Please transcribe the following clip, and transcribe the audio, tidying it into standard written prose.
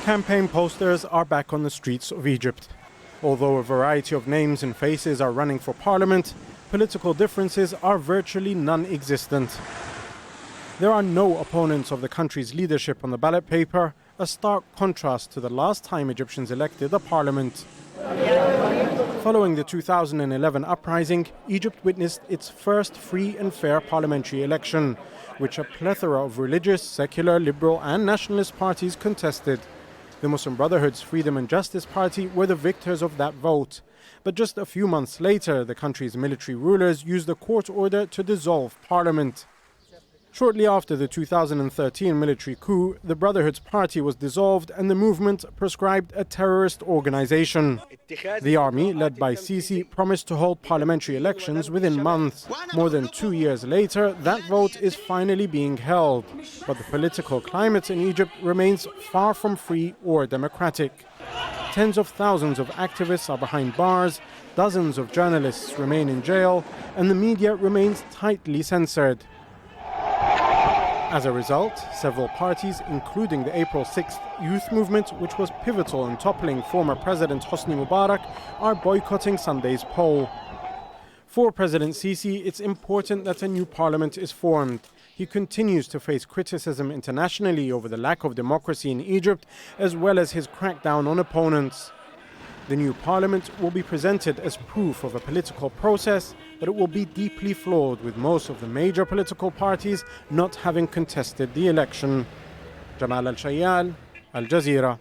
Campaign posters are back on the streets of Egypt. Although a variety of names and faces are running for parliament, political differences are virtually non-existent. There are no opponents of the country's leadership on the ballot paper, a stark contrast to the last time Egyptians elected a parliament. Following the 2011 uprising, Egypt witnessed its first free and fair parliamentary election, which a plethora of religious, secular, liberal and nationalist parties contested. The Muslim Brotherhood's Freedom and Justice Party were the victors of that vote. But just a few months later, the country's military rulers used a court order to dissolve parliament. Shortly after the 2013 military coup, the Brotherhood's party was dissolved and the movement prescribed a terrorist organization. The army, led by Sisi, promised to hold parliamentary elections within months. More than 2 years later, that vote is finally being held. But the political climate in Egypt remains far from free or democratic. Tens of thousands of activists are behind bars, dozens of journalists remain in jail, and the media remains tightly censored. As a result, several parties, including the April 6th youth movement, which was pivotal in toppling former President Hosni Mubarak, are boycotting Sunday's poll. For President Sisi, it's important that a new parliament is formed. He continues to face criticism internationally over the lack of democracy in Egypt, as well as his crackdown on opponents. The new parliament will be presented as proof of a political process, but it will be deeply flawed, with most of the major political parties not having contested the election. Jamal El Shayyal, Al Jazeera.